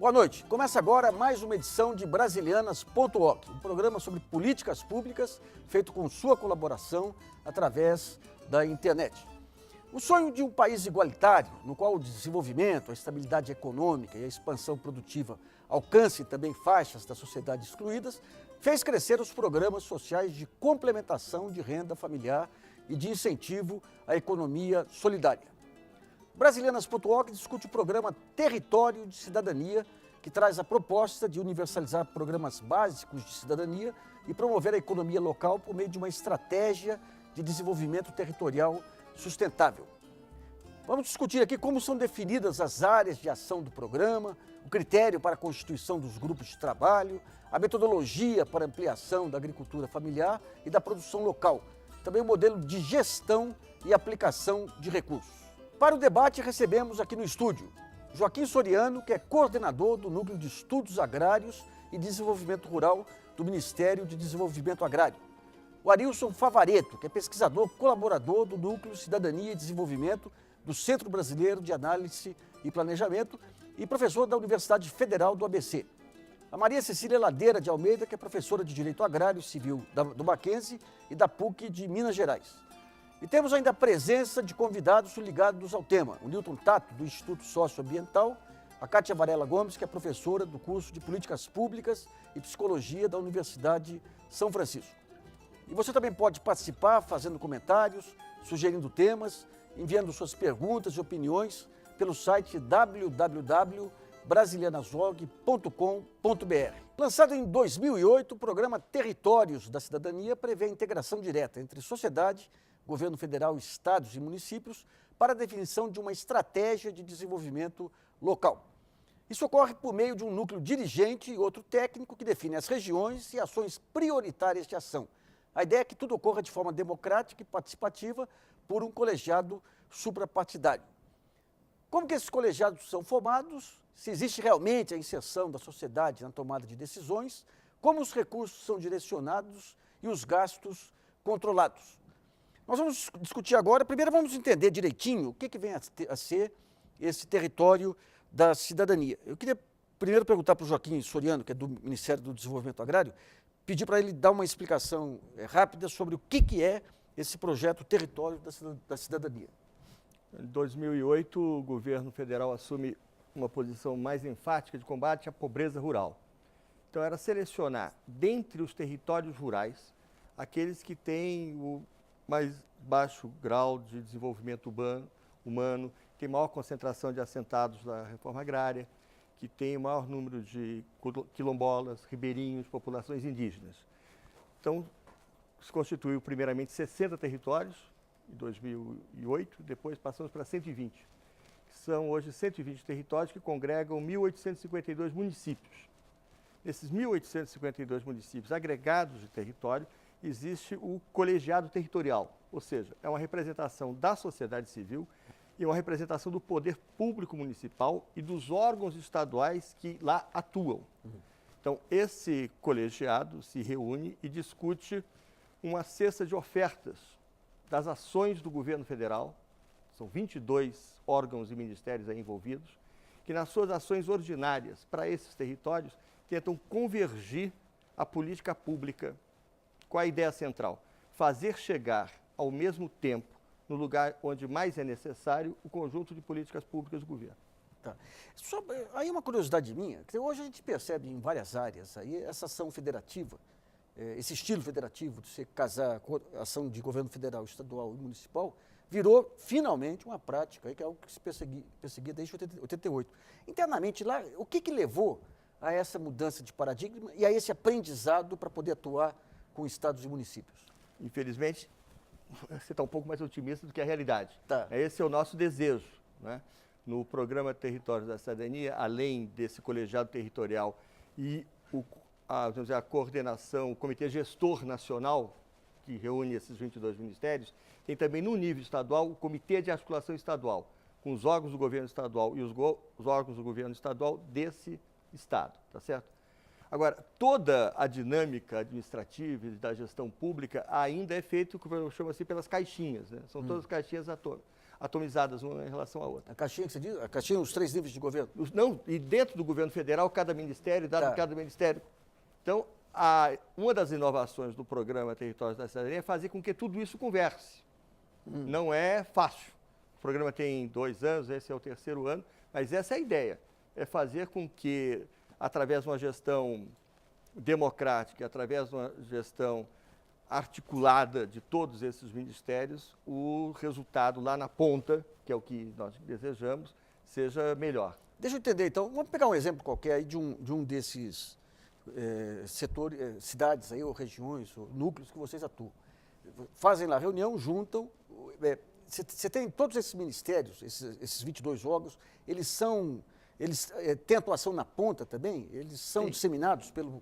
Boa noite. Começa agora mais uma edição de Brasilianas.org, um programa sobre políticas públicas feito com sua colaboração através da internet. O sonho de um país igualitário, no qual o desenvolvimento, a estabilidade econômica e a expansão produtiva alcancem também faixas da sociedade excluídas, fez crescer os programas sociais de complementação de renda familiar e de incentivo à economia solidária. Brasilianas.org discute o programa Território de Cidadania, que traz a proposta de universalizar programas básicos de cidadania e promover a economia local por meio de uma estratégia de desenvolvimento territorial sustentável. Vamos discutir aqui como são definidas as áreas de ação do programa, o critério para a constituição dos grupos de trabalho, a metodologia para ampliação da agricultura familiar e da produção local, também o modelo de gestão e aplicação de recursos. Para o debate, recebemos aqui no estúdio Joaquim Soriano, que é coordenador do Núcleo de Estudos Agrários e Desenvolvimento Rural do Ministério de Desenvolvimento Agrário. O Arilson Favaretto, que é pesquisador colaborador do Núcleo Cidadania e Desenvolvimento do Centro Brasileiro de Análise e Planejamento e professor da Universidade Federal do ABC. A Maria Cecília Ladeira de Almeida, que é professora de Direito Agrário e Civil do Mackenzie e da PUC de Minas Gerais. E temos ainda a presença de convidados ligados ao tema, o Newton Tato, do Instituto Socioambiental, a Kátia Varela Gomes, que é professora do curso de Políticas Públicas e Psicologia da Universidade São Francisco. E você também pode participar fazendo comentários, sugerindo temas, enviando suas perguntas e opiniões pelo site www.brasilianasorg.com.br. Lançado em 2008, o programa Territórios da Cidadania prevê a integração direta entre sociedade, governo federal, estados e municípios para a definição de uma estratégia de desenvolvimento local. Isso ocorre por meio de um núcleo dirigente e outro técnico que define as regiões e ações prioritárias de ação. A ideia é que tudo ocorra de forma democrática e participativa por um colegiado suprapartidário. Como que esses colegiados são formados? Se existe realmente a inserção da sociedade na tomada de decisões? Como os recursos são direcionados e os gastos controlados? Nós vamos discutir agora, primeiro vamos entender direitinho o que vem a ser esse território da cidadania. Eu queria primeiro perguntar para o Joaquim Soriano, que é do Ministério do Desenvolvimento Agrário, pedir para ele dar uma explicação rápida sobre o que é esse projeto Território da Cidadania. Em 2008, o governo federal assume uma posição mais enfática de combate à pobreza rural. Então, era selecionar, dentre os territórios rurais, aqueles que têm o mais baixo grau de desenvolvimento humano, tem maior concentração de assentados da reforma agrária, que tem o maior número de quilombolas, ribeirinhos, populações indígenas. Então, se constituiu primeiramente 60 territórios, em 2008, depois passamos para 120. São hoje 120 territórios que congregam 1.852 municípios. Nesses 1.852 municípios agregados de território, existe o colegiado territorial, ou seja, é uma representação da sociedade civil e uma representação do poder público municipal e dos órgãos estaduais que lá atuam. Então, esse colegiado se reúne e discute uma cesta de ofertas das ações do governo federal, são 22 órgãos e ministérios aí envolvidos, que nas suas ações ordinárias para esses territórios tentam convergir a política pública. Qual a ideia central? Fazer chegar ao mesmo tempo, no lugar onde mais é necessário, o conjunto de políticas públicas do governo. Tá. Aí uma curiosidade minha, que hoje a gente percebe em várias áreas aí essa ação federativa, esse estilo federativo de você casar a ação de governo federal, estadual e municipal, virou finalmente uma prática, que é algo que se perseguia desde 88. Internamente lá, o que levou a essa mudança de paradigma e a esse aprendizado para poder atuar com estados e municípios? Infelizmente, você está um pouco mais otimista do que a realidade. Tá. Esse é o nosso desejo, né? No programa Territórios da Cidadania, além desse colegiado territorial e a coordenação, o Comitê Gestor Nacional, que reúne esses 22 ministérios, tem também no nível estadual o Comitê de Articulação Estadual, com os órgãos do governo estadual e os órgãos do governo estadual desse estado, tá certo? Agora, toda a dinâmica administrativa e da gestão pública ainda é feita, como eu chamo assim, pelas caixinhas, né? São todas caixinhas atomizadas uma em relação à outra. A caixinha que você diz? A caixinha, os 3 níveis de governo? Não, e dentro do governo federal, cada ministério, dado cada ministério. Então, uma das inovações do programa Territórios da Cidadania é fazer com que tudo isso converse. Não é fácil. O programa tem 2 anos, esse é o 3º ano, mas essa é a ideia, é fazer com que, através de uma gestão democrática, através de uma gestão articulada de todos esses ministérios, o resultado lá na ponta, que é o que nós desejamos, seja melhor. Deixa eu entender, então, vamos pegar um exemplo qualquer aí de um desses setores, cidades aí, ou regiões, ou núcleos que vocês atuam. Fazem lá reunião, juntam. Você tem todos esses ministérios, esses 22 órgãos, eles têm atuação na ponta também? Eles são disseminados pelo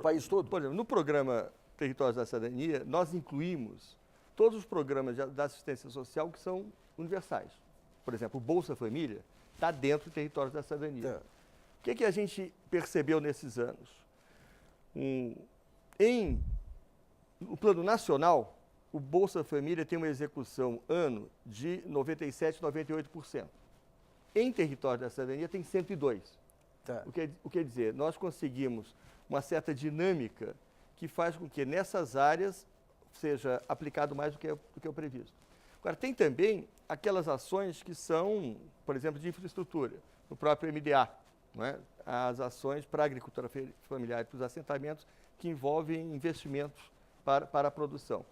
país todo? Por exemplo, no programa Territórios da Cidadania, nós incluímos todos os programas da assistência social que são universais. Por exemplo, o Bolsa Família está dentro do Territórios da Cidadania. O que a gente percebeu nesses anos? No plano nacional, o Bolsa Família tem uma execução ano de 97%, 98%. Em Territórios da Cidadania tem 102%. O que quer dizer? Nós conseguimos uma certa dinâmica que faz com que nessas áreas seja aplicado mais do que é o previsto. Agora, tem também aquelas ações que são, por exemplo, de infraestrutura, no próprio MDA, não é? As ações para a agricultura familiar e para os assentamentos que envolvem investimentos para a produção.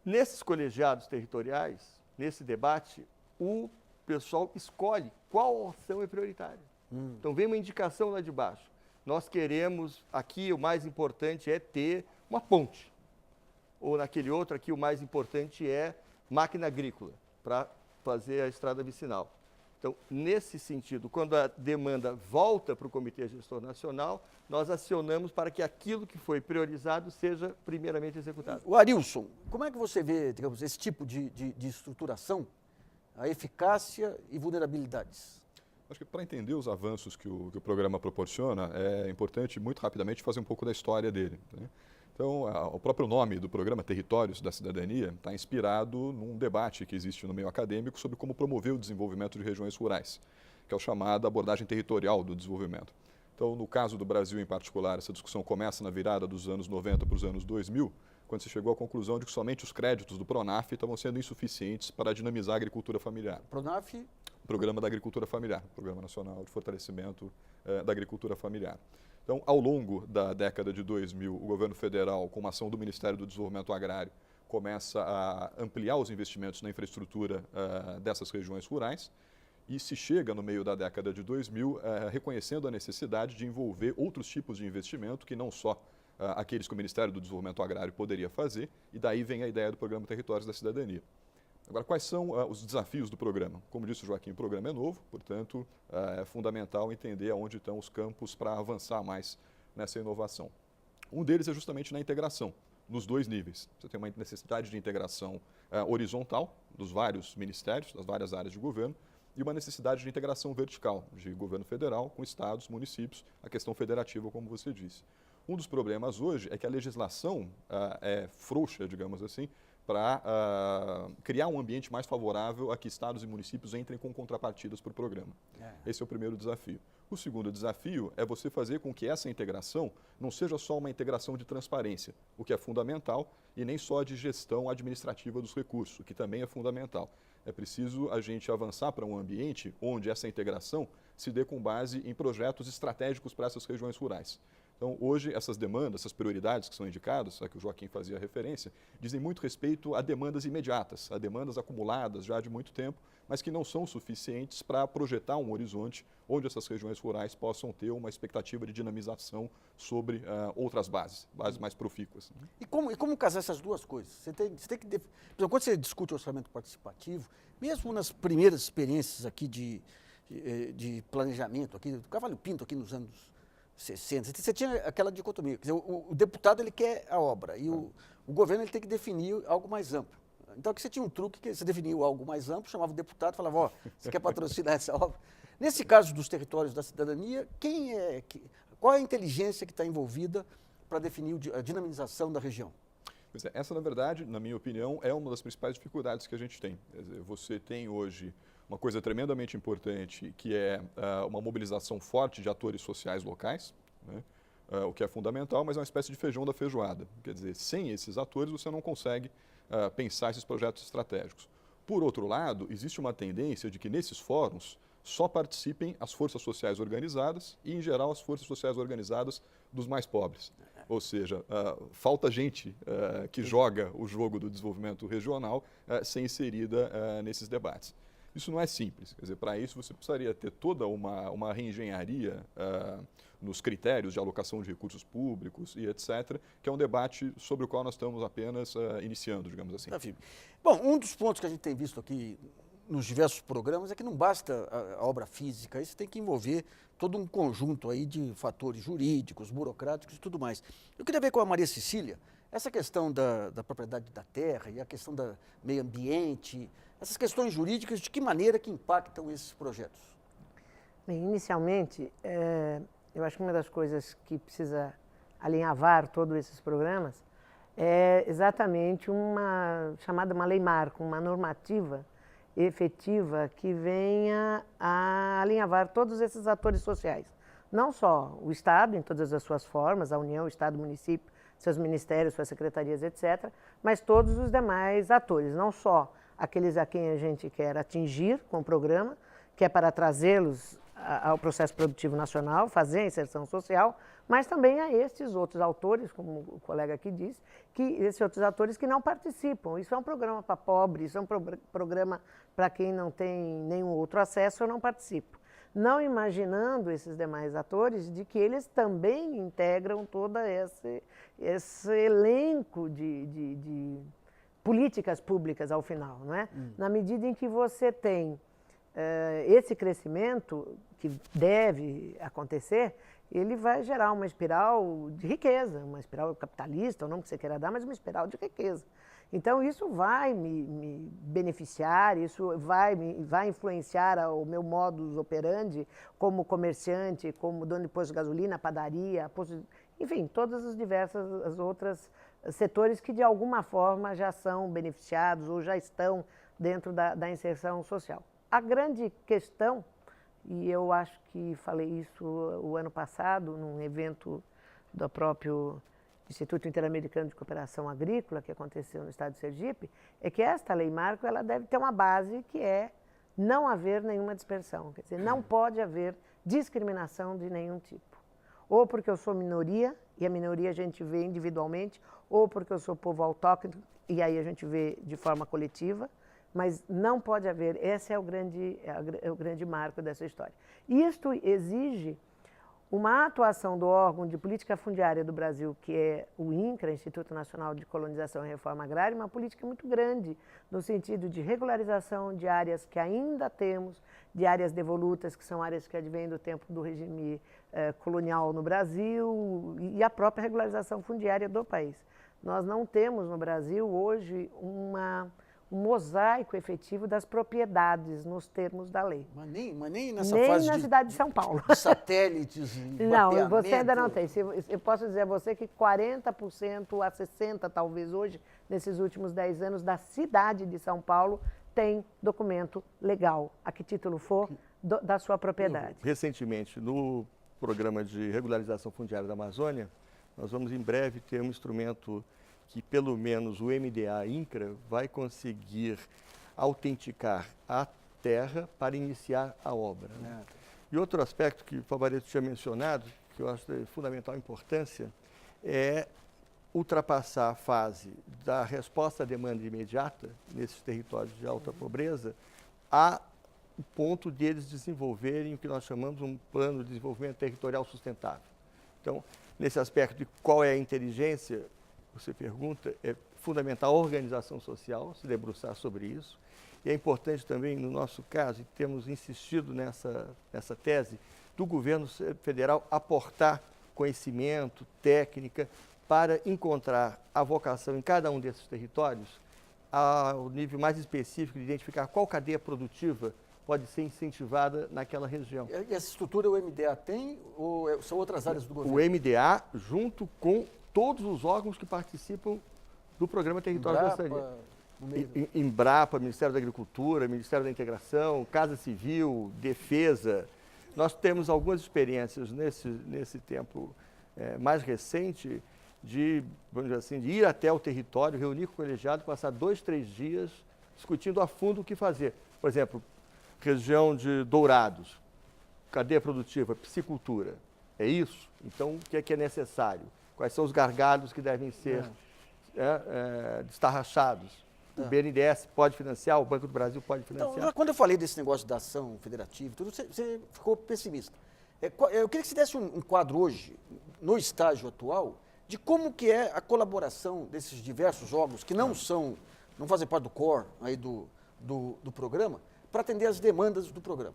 Nesses colegiados territoriais, nesse debate, o pessoal escolhe qual ação é prioritária. Então, vem uma indicação lá de baixo. Nós queremos, aqui o mais importante é ter uma ponte. Ou naquele outro aqui o mais importante é máquina agrícola, para fazer a estrada vicinal. Então, nesse sentido, quando a demanda volta para o Comitê Gestor Nacional, nós acionamos para que aquilo que foi priorizado seja primeiramente executado. O Arilson, como é que você vê, digamos, esse tipo de estruturação, a eficácia e vulnerabilidades? Acho que para entender os avanços que o programa proporciona, é importante, muito rapidamente, fazer um pouco da história dele, né? Então, o próprio nome do programa Territórios da Cidadania está inspirado num debate que existe no meio acadêmico sobre como promover o desenvolvimento de regiões rurais, que é o chamado abordagem territorial do desenvolvimento. Então, no caso do Brasil em particular, essa discussão começa na virada dos anos 90 para os anos 2000, quando se chegou à conclusão de que somente os créditos do PRONAF estavam sendo insuficientes para dinamizar a agricultura familiar. PRONAF? Programa da Agricultura Familiar, Programa Nacional de Fortalecimento da Agricultura Familiar. Então, ao longo da década de 2000, o governo federal, com uma ação do Ministério do Desenvolvimento Agrário, começa a ampliar os investimentos na infraestrutura dessas regiões rurais e se chega, no meio da década de 2000, reconhecendo a necessidade de envolver outros tipos de investimento que não só aqueles que o Ministério do Desenvolvimento Agrário poderia fazer, e daí vem a ideia do Programa Territórios da Cidadania. Agora, quais são os desafios do programa? Como disse o Joaquim, o programa é novo, portanto, é fundamental entender aonde estão os campos para avançar mais nessa inovação. Um deles é justamente na integração, nos 2 níveis. Você tem uma necessidade de integração horizontal dos vários ministérios, das várias áreas de governo, e uma necessidade de integração vertical, de governo federal com estados, municípios, a questão federativa, como você disse. Um dos problemas hoje é que a legislação é frouxa, digamos assim, para criar um ambiente mais favorável a que estados e municípios entrem com contrapartidas para o programa. Esse é o primeiro desafio. O segundo desafio é você fazer com que essa integração não seja só uma integração de transparência, o que é fundamental, e nem só de gestão administrativa dos recursos, o que também é fundamental. É preciso a gente avançar para um ambiente onde essa integração se dê com base em projetos estratégicos para essas regiões rurais. Então, hoje, essas demandas, essas prioridades que são indicadas, a que o Joaquim fazia referência, dizem muito respeito a demandas imediatas, a demandas acumuladas já de muito tempo, mas que não são suficientes para projetar um horizonte onde essas regiões rurais possam ter uma expectativa de dinamização sobre outras bases mais profícuas. E como casar essas duas coisas? Você tem que... Por exemplo, quando você discute orçamento participativo, mesmo nas primeiras experiências aqui de planejamento, aqui, do Cavalho Pinto, aqui nos anos 60, você tinha aquela dicotomia, quer dizer, o deputado ele quer a obra e o governo ele tem que definir algo mais amplo. Então aqui você tinha um truque que você definiu algo mais amplo, chamava o deputado e falava, ó, você quer patrocinar essa obra? Nesse caso dos territórios da cidadania, qual é a inteligência que está envolvida para definir a dinamização da região? Pois é, essa, na verdade, na minha opinião, é uma das principais dificuldades que a gente tem. Quer dizer, você tem hoje uma coisa tremendamente importante, que é uma mobilização forte de atores sociais locais, né? O que é fundamental, mas é uma espécie de feijão da feijoada. Quer dizer, sem esses atores você não consegue pensar esses projetos estratégicos. Por outro lado, existe uma tendência de que nesses fóruns só participem as forças sociais organizadas e, em geral, as forças sociais organizadas dos mais pobres. Ou seja, falta gente que joga o jogo do desenvolvimento regional ser inserida nesses debates. Isso não é simples. Quer dizer, para isso você precisaria ter toda uma reengenharia nos critérios de alocação de recursos públicos e etc., que é um debate sobre o qual nós estamos apenas iniciando, digamos assim. Bom, um dos pontos que a gente tem visto aqui nos diversos programas é que não basta a obra física, isso tem que envolver todo um conjunto aí de fatores jurídicos, burocráticos e tudo mais. Eu queria ver com a Maria Cecília essa questão da propriedade da terra e a questão do meio ambiente, essas questões jurídicas, de que maneira que impactam esses projetos? Bem, inicialmente, eu acho que uma das coisas que precisa alinhavar todos esses programas é exatamente uma lei marco, uma normativa efetiva que venha a alinhavar todos esses atores sociais. Não só o Estado, em todas as suas formas, a União, o Estado, o município, seus ministérios, suas secretarias, etc., mas todos os demais atores, não só aqueles a quem a gente quer atingir com o programa, que é para trazê-los ao processo produtivo nacional, fazer a inserção social, mas também a estes outros autores, como o colega aqui disse, que esses outros atores que não participam. Isso é um programa para pobre, isso é um programa para quem não tem nenhum outro acesso ou não participa. Não imaginando esses demais atores de que eles também integram todo esse elenco de políticas públicas ao final, não é? Na medida em que você tem esse crescimento que deve acontecer, ele vai gerar uma espiral de riqueza, uma espiral capitalista, o nome que você queira dar, mas uma espiral de riqueza. Então, isso vai me beneficiar, isso vai influenciar o meu modus operandi como comerciante, como dono de posto de gasolina, padaria, enfim, todas as diversas outras setores que, de alguma forma, já são beneficiados ou já estão dentro da inserção social. A grande questão, e eu acho que falei isso o ano passado, num evento do próprio Instituto Interamericano de Cooperação Agrícola, que aconteceu no estado de Sergipe, é que esta lei marco ela deve ter uma base que é não haver nenhuma dispersão. Quer dizer, não pode haver discriminação de nenhum tipo. Ou porque eu sou minoria, e a minoria a gente vê individualmente, ou porque eu sou povo autóctone, e aí a gente vê de forma coletiva, mas não pode haver, esse é o grande marco dessa história. Isto exige uma atuação do órgão de política fundiária do Brasil, que é o INCRA, Instituto Nacional de Colonização e Reforma Agrária, uma política muito grande, no sentido de regularização de áreas que ainda temos, de áreas devolutas, que são áreas que advêm do tempo do regime colonial no Brasil, e a própria regularização fundiária do país. Nós não temos no Brasil hoje um mosaico efetivo das propriedades nos termos da lei. Mas nem nessa nem fase na cidade de São Paulo. de satélites e Não, você ainda não tem. Eu posso dizer a você que 40% a 60% talvez hoje, nesses últimos 10 anos, da cidade de São Paulo tem documento legal, a que título for, da sua propriedade. Recentemente, no programa de regularização fundiária da Amazônia, nós vamos em breve ter um instrumento que pelo menos o MDA-INCRA vai conseguir autenticar a terra para iniciar a obra. Né? E outro aspecto que o Favaretto tinha mencionado, que eu acho de fundamental importância, é ultrapassar a fase da resposta à demanda imediata nesses territórios de alta pobreza a o ponto de eles desenvolverem o que nós chamamos um plano de desenvolvimento territorial sustentável. Então, nesse aspecto de qual é a inteligência, você pergunta, é fundamental a organização social, se debruçar sobre isso. E é importante também, no nosso caso, e temos insistido nessa tese, do governo federal aportar conhecimento, técnica, para encontrar a vocação em cada um desses territórios ao nível mais específico de identificar qual cadeia produtiva pode ser incentivada naquela região. E essa estrutura o MDA tem ou são outras áreas do governo? O MDA, junto com todos os órgãos que participam do Programa Território da Cidadania. Embrapa, no meio do- Embrapa, Ministério da Agricultura, Ministério da Integração, Casa Civil, Defesa. Nós temos algumas experiências nesse tempo mais recente de, vamos dizer assim, de ir até o território, reunir com o colegiado, passar 2, 3 dias discutindo a fundo o que fazer. Por exemplo, região de Dourados, cadeia produtiva, piscicultura. É isso? Então, o que é necessário? Quais são os gargalos que devem ser destarrachados? O BNDES pode financiar, o Banco do Brasil pode financiar. Então, quando eu falei desse negócio da ação federativa, tudo, você ficou pessimista. Eu queria que você desse um quadro hoje, no estágio atual, de como que é a colaboração desses diversos órgãos que não fazem parte do core aí do programa, para atender as demandas do programa.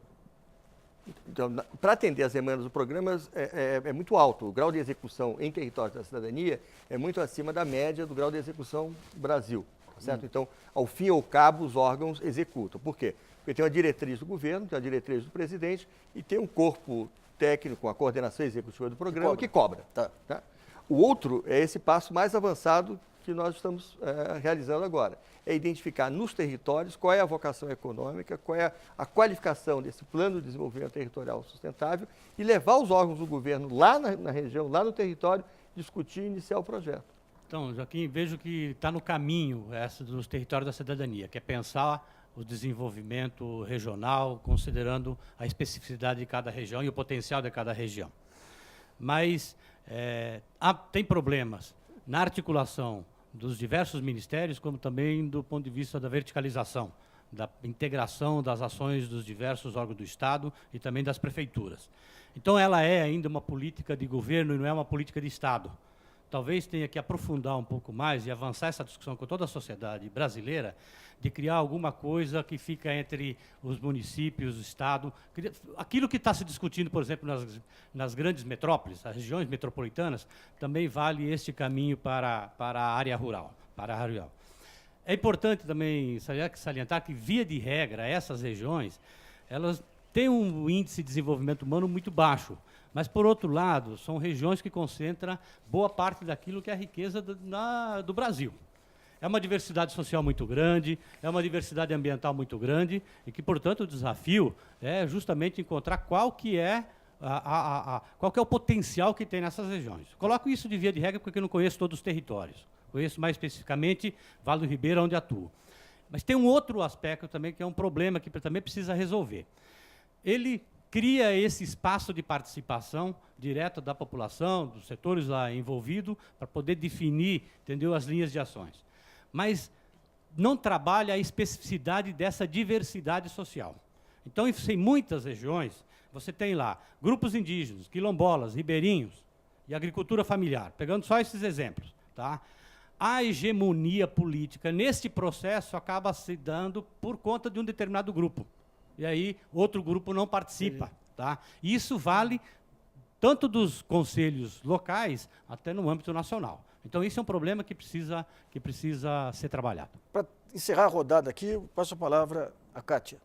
Então, para atender as demandas do programa é muito alto. O grau de execução em território da cidadania é muito acima da média do grau de execução do Brasil. Certo? Então, ao fim e ao cabo, os órgãos executam. Por quê? Porque tem uma diretriz do governo, tem uma diretriz do presidente e tem um corpo técnico, a coordenação executiva do programa que cobra. Tá. O outro é esse passo mais avançado que nós estamos realizando agora. É identificar nos territórios qual é a vocação econômica, qual é a qualificação desse plano de desenvolvimento territorial sustentável e levar os órgãos do governo lá na região, lá no território, discutir e iniciar o projeto. Então, Joaquim, vejo que está no caminho essa dos territórios da cidadania, que é pensar o desenvolvimento regional, considerando a especificidade de cada região e o potencial de cada região. Mas tem problemas na articulação dos diversos ministérios, como também do ponto de vista da verticalização, da integração das ações dos diversos órgãos do Estado e também das prefeituras. Então, ela é ainda uma política de governo e não é uma política de Estado. Talvez tenha que aprofundar um pouco mais e avançar essa discussão com toda a sociedade brasileira, de criar alguma coisa que fica entre os municípios, o Estado. Aquilo que está se discutindo, por exemplo, nas grandes metrópoles, as regiões metropolitanas, também vale este caminho para a área rural. É importante também salientar que, via de regra, essas regiões, elas têm um índice de desenvolvimento humano muito baixo. Mas, por outro lado, são regiões que concentram boa parte daquilo que é a riqueza do Brasil. É uma diversidade social muito grande, é uma diversidade ambiental muito grande, e que, portanto, o desafio é justamente encontrar qual que é o potencial que tem nessas regiões. Coloco isso de via de regra porque eu não conheço todos os territórios. Conheço mais especificamente Vale do Ribeira, onde atuo. Mas tem um outro aspecto também, que é um problema que também precisa resolver. Ele cria esse espaço de participação direta da população, dos setores lá envolvidos, para poder definir, entendeu, as linhas de ações. Mas não trabalha a especificidade dessa diversidade social. Então, em muitas regiões, você tem lá grupos indígenas, quilombolas, ribeirinhos e agricultura familiar, pegando só esses exemplos. Tá? A hegemonia política neste processo acaba se dando por conta de um determinado grupo. E aí outro grupo não participa. Tá? Isso vale tanto dos conselhos locais até no âmbito nacional. Então, isso é um problema que precisa ser trabalhado. Para encerrar a rodada aqui, eu passo a palavra à Kátia.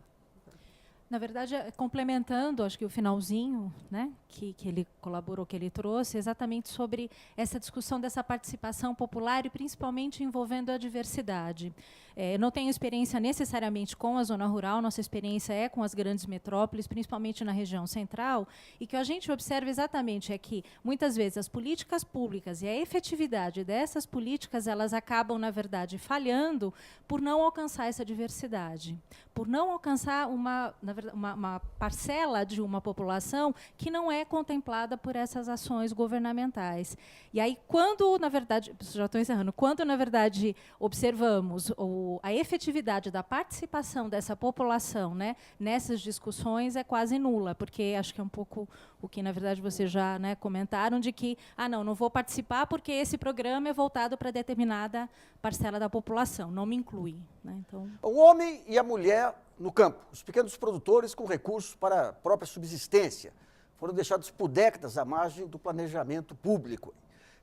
Na verdade, complementando, acho que o finalzinho, né, que ele colaborou, que ele trouxe, exatamente sobre essa discussão dessa participação popular e principalmente envolvendo a diversidade. Eu não tenho experiência necessariamente com a zona rural, nossa experiência é com as grandes metrópoles, principalmente na região central, e que a gente observa exatamente é que, muitas vezes, as políticas públicas e a efetividade dessas políticas, elas acabam, na verdade, falhando por não alcançar essa diversidade, por não alcançar uma parcela de uma população que não é contemplada por essas ações governamentais. E aí, quando, na verdade, já estou encerrando, quando, na verdade, observamos a efetividade da participação dessa população, né, nessas discussões é quase nula, porque acho que é um pouco o que, na verdade, vocês já, né, comentaram, de que, não vou participar porque esse programa é voltado para determinada parcela da população, não me inclui. Né, então... O homem e a mulher no campo, os pequenos produtores com recursos para a própria subsistência, foram deixados por décadas à margem do planejamento público.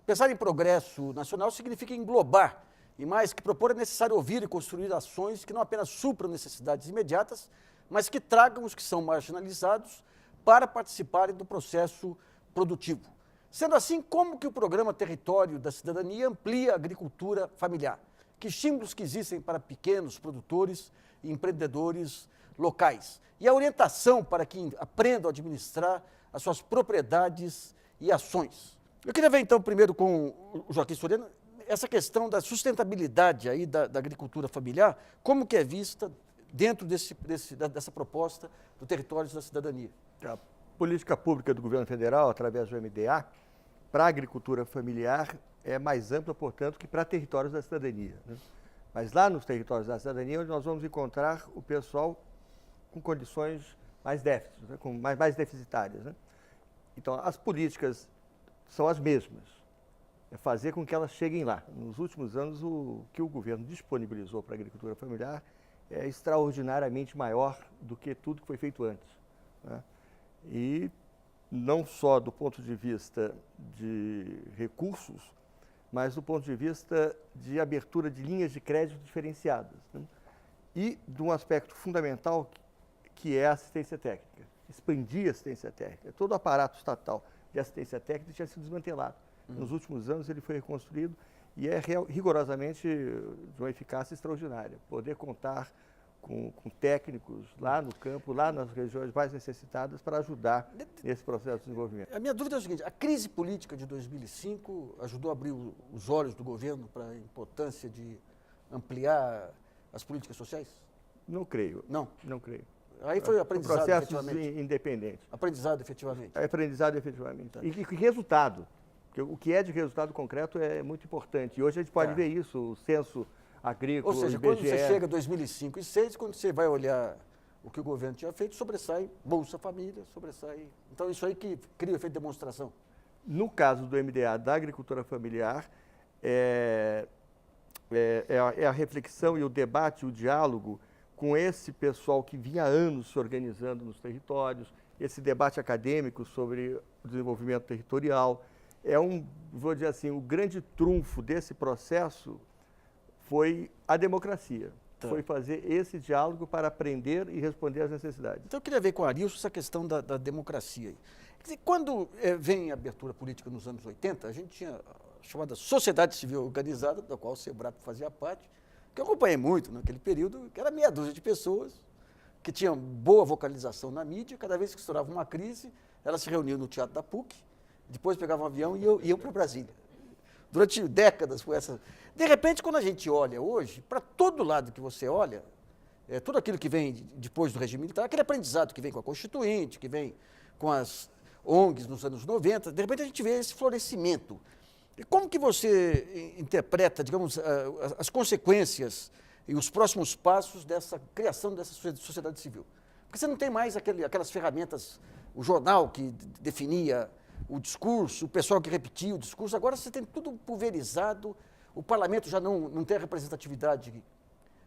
Pensar em progresso nacional significa englobar, e mais que propor é necessário ouvir e construir ações que não apenas supram necessidades imediatas, mas que tragam os que são marginalizados para participarem do processo produtivo. Sendo assim, como que o programa Território da Cidadania amplia a agricultura familiar? Que estímulos que existem para pequenos produtores e empreendedores locais? E a orientação para que aprendam a administrar as suas propriedades e ações? Eu queria ver, então, primeiro com o Joaquim Soriano, essa questão da sustentabilidade aí da agricultura familiar, como que é vista dentro dessa proposta do Territórios da Cidadania? A política pública do governo federal, através do MDA, para a agricultura familiar é mais ampla, portanto, que para territórios da cidadania, né? Mas lá nos territórios da cidadania, onde nós vamos encontrar o pessoal com condições mais déficits, né? Com mais deficitárias, né? Então, as políticas são as mesmas. É fazer com que elas cheguem lá. Nos últimos anos, o que o governo disponibilizou para a agricultura familiar é extraordinariamente maior do que tudo que foi feito antes, né? E não só do ponto de vista de recursos, mas do ponto de vista de abertura de linhas de crédito diferenciadas, né? E de um aspecto fundamental que é a assistência técnica. Expandir a assistência técnica. Todo o aparato estatal de assistência técnica tinha sido desmantelado. Nos últimos anos ele foi reconstruído e é rigorosamente de uma eficácia extraordinária. Poder contar com técnicos lá no campo, lá nas regiões mais necessitadas para ajudar nesse processo de desenvolvimento. A minha dúvida é o seguinte, a crise política de 2005 ajudou a abrir os olhos do governo para a importância de ampliar as políticas sociais? Não creio. Não creio. Aí foi aprendizado, processos efetivamente. independentes. Aprendizado, efetivamente. É aprendizado efetivamente. Tá. E resultado. Porque o que é de resultado concreto é muito importante. E hoje a gente pode ver isso, o censo agrícola, Ou seja, o quando IBGE. você chega a 2005 e 2006, quando você vai olhar o que o governo tinha feito, sobressai Bolsa Família, sobressai... Então, isso aí que cria o efeito de demonstração. No caso do MDA da agricultura familiar, é a reflexão e o debate, o diálogo com esse pessoal que vinha há anos se organizando nos territórios, esse debate acadêmico sobre o desenvolvimento territorial. Vou dizer assim, o grande trunfo desse processo foi a democracia. Tá. Foi fazer esse diálogo para aprender e responder às necessidades. Então, eu queria ver com o Arilson essa questão da democracia. Quer dizer, quando vem a abertura política nos anos 80, a gente tinha a chamada Sociedade Civil Organizada, da qual o SEBRAP fazia parte, que eu acompanhei muito naquele período, que era meia dúzia de pessoas que tinham boa vocalização na mídia. Cada vez que estourava uma crise, elas se reuniam no Teatro da PUC, depois pegavam um avião e iam para Brasília. Durante décadas foi essa... De repente, quando a gente olha hoje, para todo lado que você olha, tudo aquilo que vem depois do regime militar, aquele aprendizado que vem com a Constituinte, que vem com as ONGs nos anos 90, de repente a gente vê esse florescimento. E como que você interpreta, digamos, as consequências e os próximos passos dessa criação dessa sociedade civil? Porque você não tem mais aquelas ferramentas, o jornal que definia o discurso, o pessoal que repetia o discurso, agora você tem tudo pulverizado, o parlamento já não tem a representatividade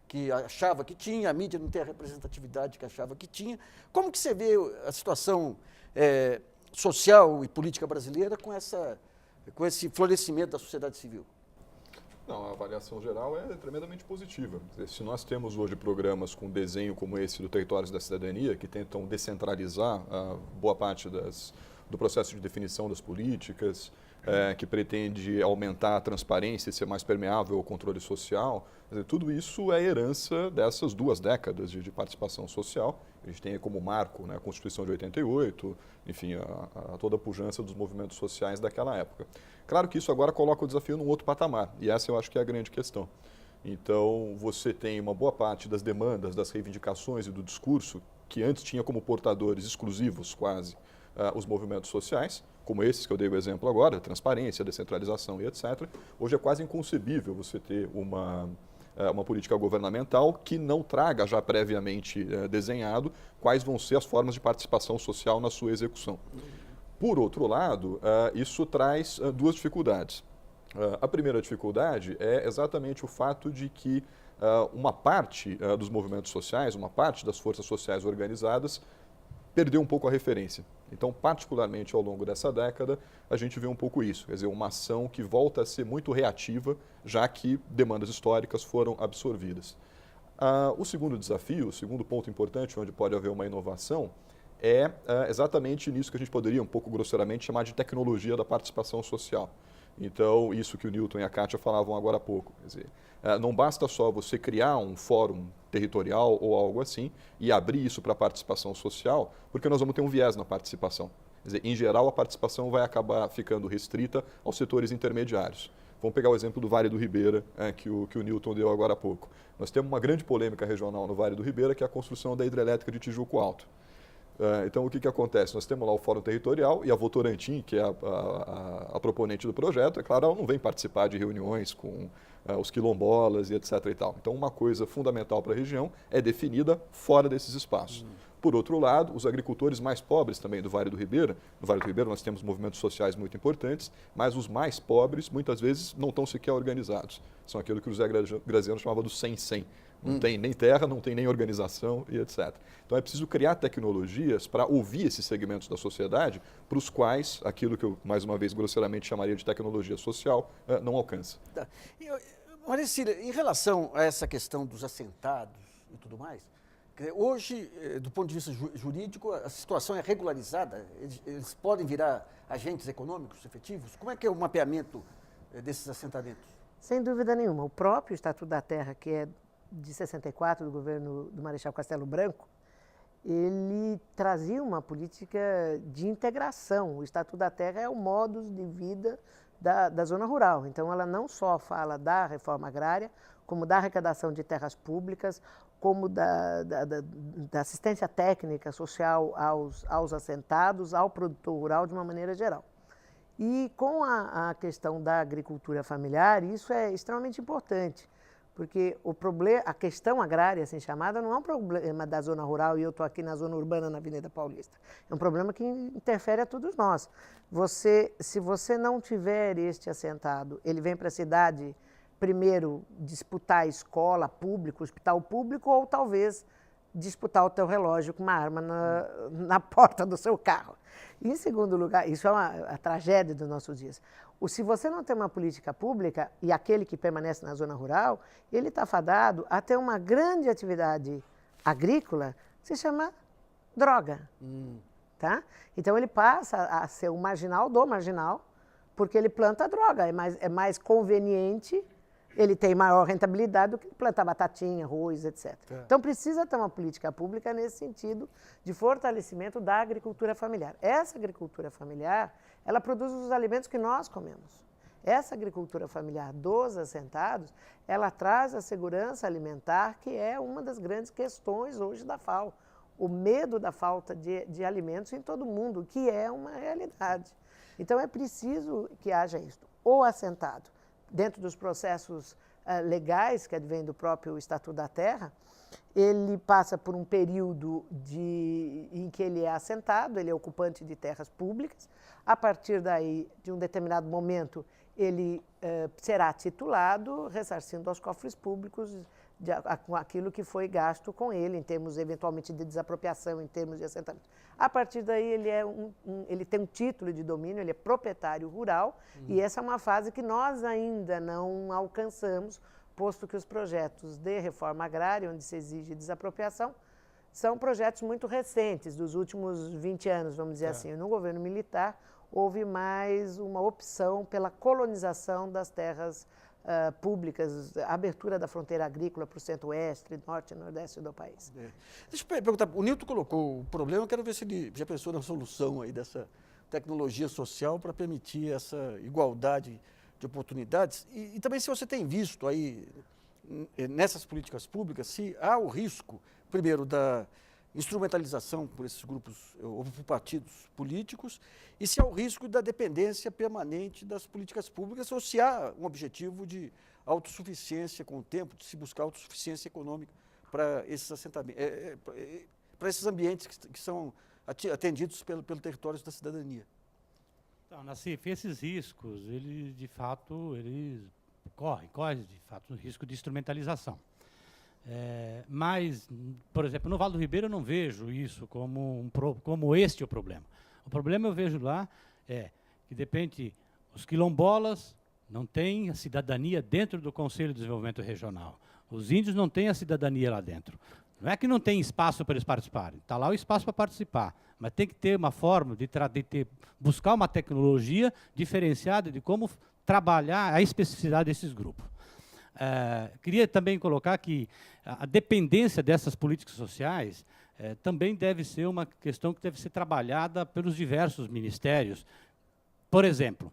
que achava que tinha, a mídia não tem a representatividade que achava que tinha. Como que você vê a situação social e política brasileira com esse florescimento da sociedade civil? Não, a avaliação geral é tremendamente positiva. Se nós temos hoje programas com desenho como esse do Territórios da Cidadania, que tentam descentralizar boa parte do processo de definição das políticas, que pretende aumentar a transparência e ser mais permeável ao controle social, tudo isso é herança dessas 2 décadas de participação social. A gente tem como marco, né, a Constituição de 88, enfim, toda a pujança dos movimentos sociais daquela época. Claro que isso agora coloca o desafio num outro patamar, e essa eu acho que é a grande questão. Então, você tem uma boa parte das demandas, das reivindicações e do discurso, que antes tinha como portadores exclusivos quase os movimentos sociais, como esses que eu dei o exemplo agora, transparência, descentralização e etc. Hoje é quase inconcebível você ter uma política governamental que não traga já previamente desenhado quais vão ser as formas de participação social na sua execução. Por outro lado, isso traz 2 dificuldades. A primeira dificuldade é exatamente o fato de que uma parte dos movimentos sociais, uma parte das forças sociais organizadas, perdeu um pouco a referência. Então, particularmente ao longo dessa década, a gente vê um pouco isso, quer dizer, uma ação que volta a ser muito reativa, já que demandas históricas foram absorvidas. O segundo desafio, o segundo ponto importante onde pode haver uma inovação, exatamente nisso que a gente poderia, um pouco grosseiramente, chamar de tecnologia da participação social. Então, isso que o Newton e a Kátia falavam agora há pouco. Quer dizer, não basta só você criar um fórum territorial ou algo assim e abrir isso para a participação social, porque nós vamos ter um viés na participação. Quer dizer, em geral, a participação vai acabar ficando restrita aos setores intermediários. Vamos pegar o exemplo do Vale do Ribeira, que o Newton deu agora há pouco. Nós temos uma grande polêmica regional no Vale do Ribeira, que é a construção da hidrelétrica de Tijuco Alto. Então, o que acontece? Nós temos lá o Fórum Territorial e a Votorantim, que é a proponente do projeto, é claro, ela não vem participar de reuniões com os quilombolas e etc. e tal. Então, uma coisa fundamental para a região é definida fora desses espaços. Por outro lado, os agricultores mais pobres também do Vale do Ribeira, no Vale do Ribeira nós temos movimentos sociais muito importantes, mas os mais pobres muitas vezes não estão sequer organizados. São aquilo que o José Graziano chamava do 100-100. Não tem nem terra, não tem nem organização e etc. Então é preciso criar tecnologias para ouvir esses segmentos da sociedade para os quais aquilo que eu, mais uma vez, grosseiramente chamaria de tecnologia social, não alcança. Tá. Maria Cecília, em relação a essa questão dos assentados e tudo mais, hoje, do ponto de vista jurídico, a situação é regularizada? Eles podem virar agentes econômicos efetivos? Como é que é o mapeamento desses assentamentos? Sem dúvida nenhuma. O próprio Estatuto da Terra, que é de 64, do governo do Marechal Castelo Branco, ele trazia uma política de integração. O Estatuto da Terra é o modus de vida da zona rural. Então, ela não só fala da reforma agrária, como da arrecadação de terras públicas, como da assistência técnica social aos assentados, ao produtor rural, de uma maneira geral. E com a questão da agricultura familiar, isso é extremamente importante, porque a questão agrária, assim chamada, não é um problema da zona rural e eu estou aqui na zona urbana, na Avenida Paulista. É um problema que interfere a todos nós. Se você não tiver este assentado, ele vem para a cidade, primeiro, disputar a escola pública, hospital público, ou talvez disputar o teu relógio com uma arma na porta do seu carro. E, em segundo lugar, isso é a tragédia dos nossos dias. Se você não tem uma política pública, e aquele que permanece na zona rural, ele está fadado a ter uma grande atividade agrícola que se chama droga. Tá? Então, ele passa a ser o marginal do marginal, porque ele planta droga. É mais conveniente, ele tem maior rentabilidade do que plantar batatinha, arroz, etc. Então, precisa ter uma política pública nesse sentido de fortalecimento da agricultura familiar. Essa agricultura familiar, ela produz os alimentos que nós comemos. Essa agricultura familiar dos assentados, ela traz a segurança alimentar, que é uma das grandes questões hoje da FAO. O medo da falta de alimentos em todo mundo, que é uma realidade. Então, é preciso que haja isso. O assentado, dentro dos processos legais que advêm do próprio Estatuto da Terra, ele passa por um período em que ele é assentado, ele é ocupante de terras públicas. A partir daí, de um determinado momento, ele será titulado, ressarcindo aos cofres públicos com aquilo que foi gasto com ele, em termos, eventualmente, de desapropriação, em termos de assentamento. A partir daí, ele tem um título de domínio, ele é proprietário rural, e essa é uma fase que nós ainda não alcançamos, posto que os projetos de reforma agrária, onde se exige desapropriação, são projetos muito recentes, dos últimos 20 anos, vamos dizer assim. No governo militar, houve mais uma opção pela colonização das terras públicas, a abertura da fronteira agrícola para o centro-oeste, norte e nordeste do país. Deixa eu perguntar, o Newton colocou o problema, eu quero ver se ele já pensou na solução aí dessa tecnologia social para permitir essa igualdade de oportunidades. E também se você tem visto aí, nessas políticas públicas, se há o risco, primeiro, da instrumentalização por esses grupos ou por partidos políticos, e se há o risco da dependência permanente das políticas públicas, ou se há um objetivo de autossuficiência com o tempo, de se buscar autossuficiência econômica para esses assentamentos, para esses ambientes que são atendidos pelo território da cidadania. Então, Nassif, esses riscos, eles de fato, correm de fato o risco de instrumentalização. Mas, por exemplo, no Vale do Ribeira eu não vejo isso como este o problema. O problema eu vejo lá que, de repente, os quilombolas não têm a cidadania dentro do Conselho de Desenvolvimento Regional. Os índios não têm a cidadania lá dentro. Não é que não tem espaço para eles participarem, está lá o espaço para participar, mas tem que ter uma forma de buscar uma tecnologia diferenciada de como trabalhar a especificidade desses grupos. Queria também colocar que a dependência dessas políticas sociais também deve ser uma questão que deve ser trabalhada pelos diversos ministérios. Por exemplo,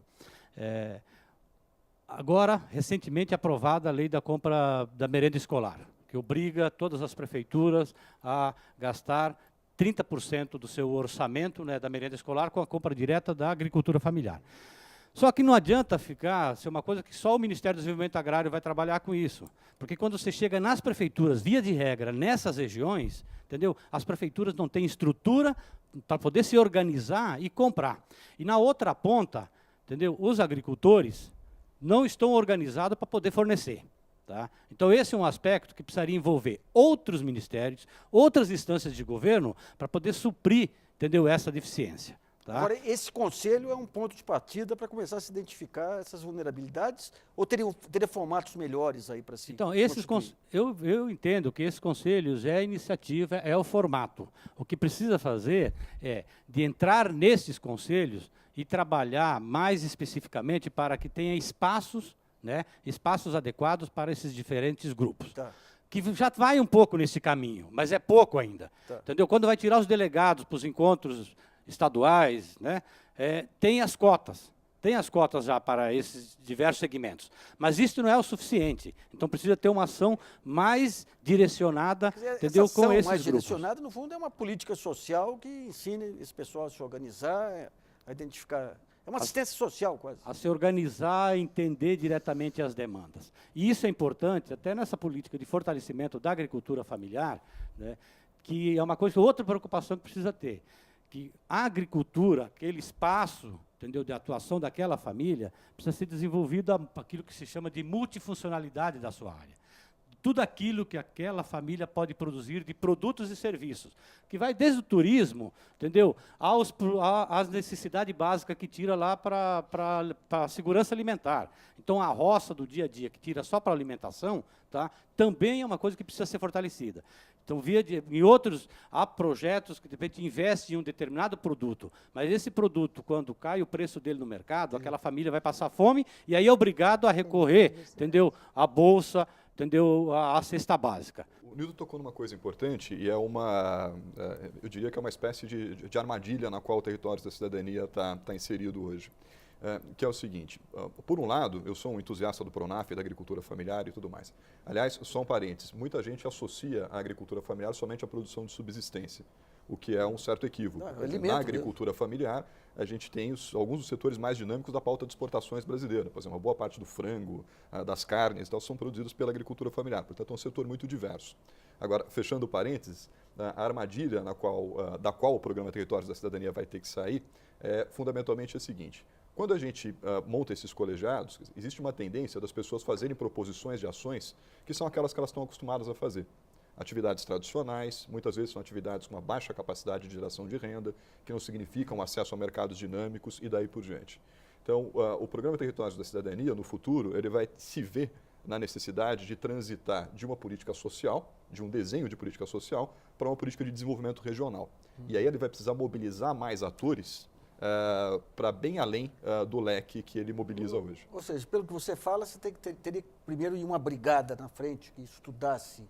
agora, recentemente aprovada a lei da compra da merenda escolar, que obriga todas as prefeituras a gastar 30% do seu orçamento, né, da merenda escolar com a compra direta da agricultura familiar. Só que não adianta ser uma coisa que só o Ministério do Desenvolvimento Agrário vai trabalhar com isso. Porque quando você chega nas prefeituras, via de regra, nessas regiões, entendeu? As prefeituras não têm estrutura para poder se organizar e comprar. E na outra ponta, entendeu? Os agricultores não estão organizados para poder fornecer. Tá? Então, esse é um aspecto que precisaria envolver outros ministérios, outras instâncias de governo, para poder suprir, entendeu, essa deficiência. Tá? Agora, esse conselho é um ponto de partida para começar a se identificar essas vulnerabilidades ou teria formatos melhores aí para si? Então, eu entendo que esses conselhos é a iniciativa, é o formato. O que precisa fazer é de entrar nesses conselhos e trabalhar mais especificamente para que tenha espaços, né, espaços adequados para esses diferentes grupos. Tá. Que já vai um pouco nesse caminho, mas é pouco ainda. Tá. Entendeu? Quando vai tirar os delegados para os encontros estaduais, né, tem as cotas já para esses diversos segmentos. Mas isso não é o suficiente. Então, precisa ter uma ação mais direcionada, Quer dizer, entendeu, essa ação com esses mais grupos. direcionada, no fundo, é uma política social que ensine esse pessoal a se organizar, a identificar. É uma assistência social, quase. A se organizar, entender diretamente as demandas. E isso é importante, até nessa política de fortalecimento da agricultura familiar, né, que é uma coisa, outra preocupação que precisa ter, que a agricultura, aquele espaço, entendeu, de atuação daquela família, precisa ser desenvolvido aquilo que se chama de multifuncionalidade da sua área. Tudo aquilo que aquela família pode produzir de produtos e serviços, que vai desde o turismo, entendeu, às necessidades básicas que tira lá para a segurança alimentar. Então, a roça do dia a dia, que tira só para a alimentação, tá, também é uma coisa que precisa ser fortalecida. Então, em outros, há projetos que, de repente, investem em um determinado produto, mas esse produto, quando cai o preço dele no mercado, aquela família vai passar fome e aí é obrigado a recorrer, entendeu, à bolsa, entendeu, a cesta básica. O Nildo tocou numa coisa importante e eu diria que é uma espécie de armadilha na qual o Territórios da Cidadania está inserido hoje. Que é o seguinte, por um lado, eu sou um entusiasta do Pronaf, da agricultura familiar e tudo mais. Aliás, só um parênteses, muita gente associa a agricultura familiar somente à produção de subsistência, o que é um certo equívoco. Na agricultura familiar, a gente tem alguns dos setores mais dinâmicos da pauta de exportações brasileira. Por exemplo, uma boa parte do frango, das carnes, tal, são produzidos pela agricultura familiar. Portanto, é um setor muito diverso. Agora, fechando parênteses, a armadilha da qual o Programa Territórios da Cidadania vai ter que sair é fundamentalmente a seguinte. Quando a gente monta esses colegiados, existe uma tendência das pessoas fazerem proposições de ações que são aquelas que elas estão acostumadas a fazer. Atividades tradicionais, muitas vezes são atividades com uma baixa capacidade de geração de renda, que não significam acesso a mercados dinâmicos e daí por diante. Então, o Programa Territórios da Cidadania, no futuro, ele vai se ver na necessidade de transitar de uma política social, de um desenho de política social, para uma política de desenvolvimento regional. E aí ele vai precisar mobilizar mais atores para bem além do leque que ele mobiliza hoje. Ou seja, pelo que você fala, você teria que primeiro ir uma brigada na frente que estudasse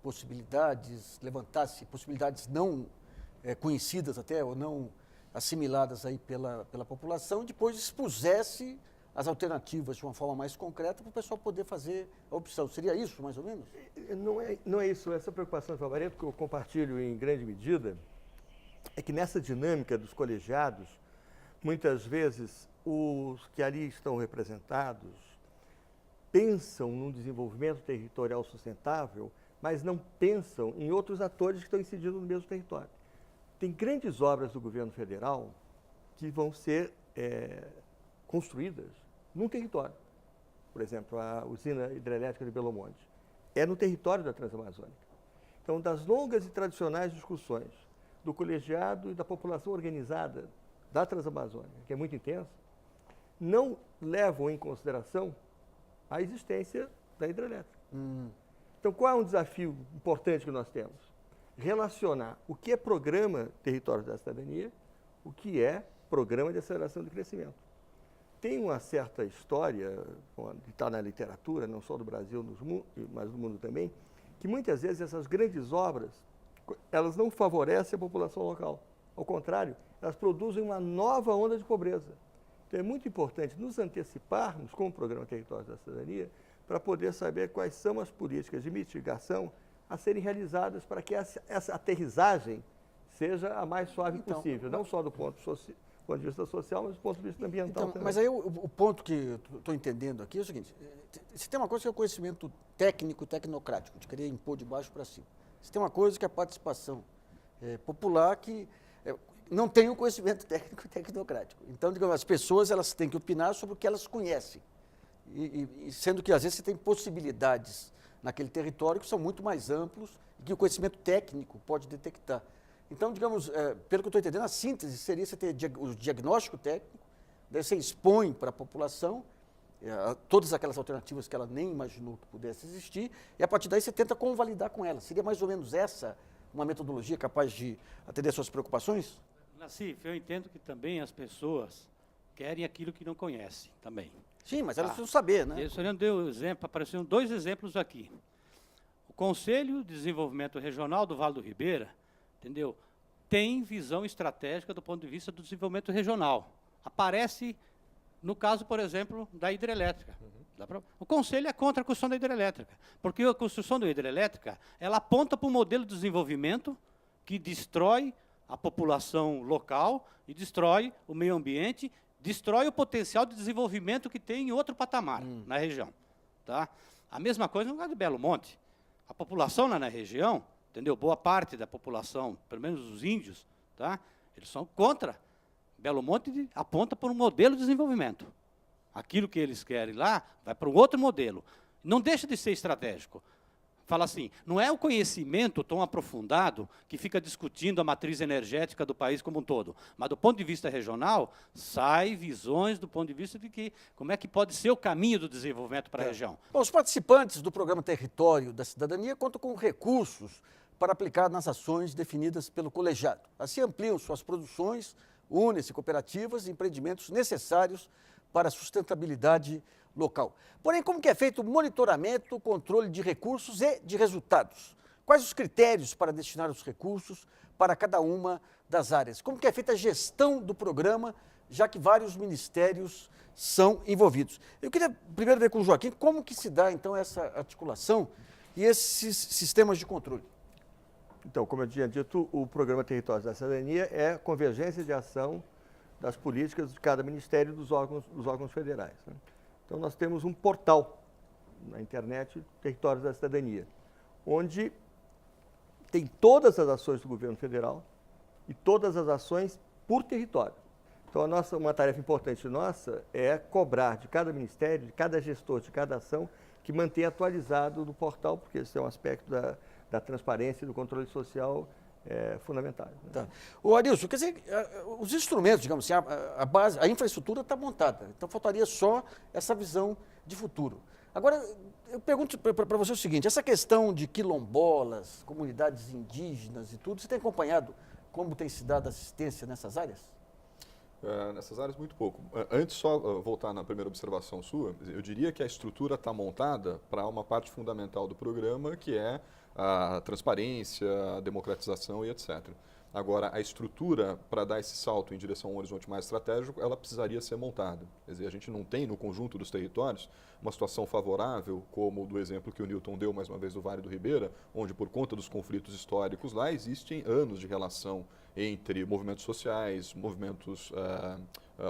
possibilidades, levantasse possibilidades não conhecidas até, ou não assimiladas aí pela população, e depois expusesse as alternativas de uma forma mais concreta para o pessoal poder fazer a opção. Seria isso, mais ou menos? Não é isso. Essa preocupação do Alvarenga, que eu compartilho em grande medida, é que nessa dinâmica dos colegiados, muitas vezes os que ali estão representados pensam num desenvolvimento territorial sustentável, mas não pensam em outros atores que estão incidindo no mesmo território. Tem grandes obras do governo federal que vão ser construídas num território. Por exemplo, a usina hidrelétrica de Belo Monte é no território da Transamazônica. Então, das longas e tradicionais discussões do colegiado e da população organizada da Transamazônica, que é muito intensa, não levam em consideração a existência da hidrelétrica. Então, qual é um desafio importante que nós temos? relacionar o que é programa Territórios da Cidadania, o que é programa de aceleração do crescimento. Tem uma certa história, que está na literatura, não só do Brasil, mas do mundo também, que muitas vezes essas grandes obras, elas não favorecem a população local. Ao contrário, elas produzem uma nova onda de pobreza. Então é muito importante nos anteciparmos com o programa Territórios da Cidadania para poder saber quais são as políticas de mitigação a serem realizadas para que essa aterrissagem seja a mais suave possível, não só do ponto de vista social, mas do ponto de vista ambiental também. Mas aí o ponto que eu estou entendendo aqui é o seguinte, se tem uma coisa que é o conhecimento técnico, tecnocrático, de querer impor de baixo para cima. Se tem uma coisa que é a participação popular, que não tem o conhecimento técnico e tecnocrático. Então, digamos, as pessoas elas têm que opinar sobre o que elas conhecem, e sendo que às vezes você tem possibilidades naquele território que são muito mais amplos e que o conhecimento técnico pode detectar. Então, digamos, pelo que eu estou entendendo, a síntese seria você ter o diagnóstico técnico, daí você expõe para a população todas aquelas alternativas que ela nem imaginou que pudesse existir, e a partir daí você tenta convalidar com ela. Seria mais ou menos essa uma metodologia capaz de atender às suas preocupações? Nassif, eu entendo que também as pessoas querem aquilo que não conhecem também. Sim, mas elas precisam saber, né? O senhor deu exemplo, apareceram 2 exemplos aqui. O Conselho de Desenvolvimento Regional do Vale do Ribeira, entendeu? Tem visão estratégica do ponto de vista do desenvolvimento regional. Aparece no caso, por exemplo, da hidrelétrica. O Conselho é contra a construção da hidrelétrica, porque a construção da hidrelétrica, ela aponta para um modelo de desenvolvimento que destrói a população local e destrói o meio ambiente, destrói o potencial de desenvolvimento que tem em outro patamar na região. Tá? A mesma coisa no caso de Belo Monte. A população lá na região, entendeu? Boa parte da população, pelo menos os índios, tá? Eles são contra. Belo Monte aponta para um modelo de desenvolvimento. Aquilo que eles querem lá vai para um outro modelo. Não deixa de ser estratégico. Fala assim, não é o conhecimento tão aprofundado que fica discutindo a matriz energética do país como um todo, mas do ponto de vista regional, sai visões do ponto de vista de que como é que pode ser o caminho do desenvolvimento para a região. Bom, os participantes do programa Território da Cidadania contam com recursos para aplicar nas ações definidas pelo colegiado. Assim ampliam suas produções, unem-se cooperativas e empreendimentos necessários para a sustentabilidade local. Porém, como que é feito o monitoramento, controle de recursos e de resultados? Quais os critérios para destinar os recursos para cada uma das áreas? Como que é feita a gestão do programa, já que vários ministérios são envolvidos? Eu queria primeiro ver com o Joaquim como que se dá, então, essa articulação e esses sistemas de controle. Então, como eu tinha dito, o programa Territórios da Cidadania é a convergência de ação das políticas de cada ministério e dos órgãos federais, né? Então, nós temos um portal na internet, Territórios da Cidadania, onde tem todas as ações do governo federal e todas as ações por território. Então, uma tarefa importante nossa é cobrar de cada ministério, de cada gestor, de cada ação, que mantenha atualizado no portal, porque esse é um aspecto da transparência e do controle social fundamental. Né? Tá. O Arilson, quer dizer, os instrumentos, digamos assim, a base, a infraestrutura está montada, então faltaria só essa visão de futuro. Agora, eu pergunto para você o seguinte, essa questão de quilombolas, comunidades indígenas e tudo, você tem acompanhado como tem se dado assistência nessas áreas? Nessas áreas, muito pouco. Antes, só voltar na primeira observação sua, eu diria que a estrutura está montada para uma parte fundamental do programa, que é a transparência, a democratização e etc. Agora, a estrutura para dar esse salto em direção a um horizonte mais estratégico, ela precisaria ser montada. Quer dizer, a gente não tem no conjunto dos territórios uma situação favorável, como do exemplo que o Newton deu mais uma vez do Vale do Ribeira, onde por conta dos conflitos históricos lá existem anos de relação entre movimentos sociais, movimentos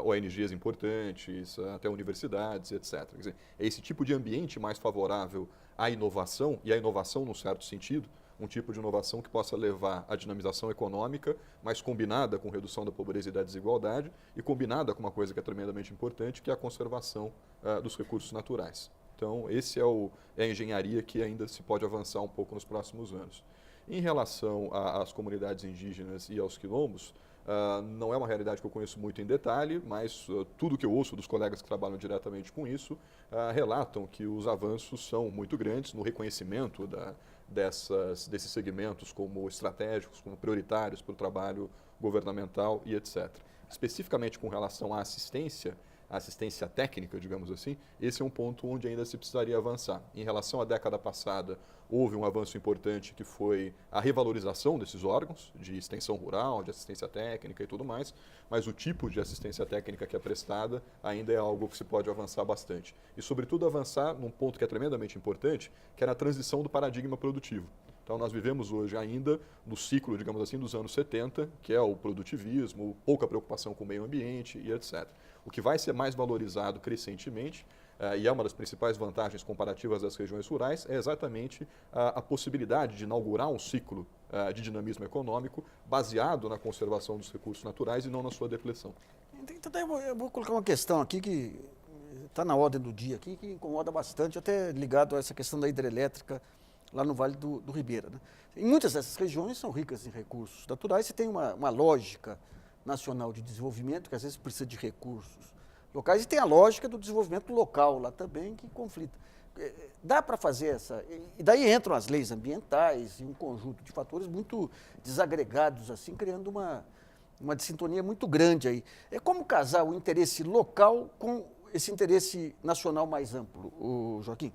ONGs importantes, até universidades, etc. Quer dizer, é esse tipo de ambiente mais favorável à inovação, e a inovação num certo sentido, um tipo de inovação que possa levar à dinamização econômica, mas combinada com redução da pobreza e da desigualdade, e combinada com uma coisa que é tremendamente importante, que é a conservação dos recursos naturais. Então, esse é a engenharia que ainda se pode avançar um pouco nos próximos anos. Em relação às comunidades indígenas e aos quilombos, Não é uma realidade que eu conheço muito em detalhe, mas tudo que eu ouço dos colegas que trabalham diretamente com isso relatam que os avanços são muito grandes no reconhecimento desses segmentos como estratégicos, como prioritários para o trabalho governamental e etc. Especificamente com relação à assistência técnica, digamos assim, esse é um ponto onde ainda se precisaria avançar. Em relação à década passada, houve um avanço importante que foi a revalorização desses órgãos de extensão rural, de assistência técnica e tudo mais, mas o tipo de assistência técnica que é prestada ainda é algo que se pode avançar bastante. E, sobretudo, avançar num ponto que é tremendamente importante, que é na transição do paradigma produtivo. Então, nós vivemos hoje ainda no ciclo, digamos assim, dos anos 70, que é o produtivismo, pouca preocupação com o meio ambiente e etc. O que vai ser mais valorizado crescentemente, e é uma das principais vantagens comparativas das regiões rurais, é exatamente a possibilidade de inaugurar um ciclo de dinamismo econômico baseado na conservação dos recursos naturais e não na sua depleção. Então, eu vou colocar uma questão aqui que está na ordem do dia, aqui, que incomoda bastante, até ligado a essa questão da hidrelétrica lá no Vale do Ribeira. Né? Em muitas dessas regiões são ricas em recursos naturais, você tem uma lógica nacional de desenvolvimento, que às vezes precisa de recursos locais, e tem a lógica do desenvolvimento local lá também, que conflita. Dá para fazer essa... E daí entram as leis ambientais e um conjunto de fatores muito desagregados, assim, criando uma dissintonia muito grande aí. É como casar o interesse local com esse interesse nacional mais amplo, Joaquim?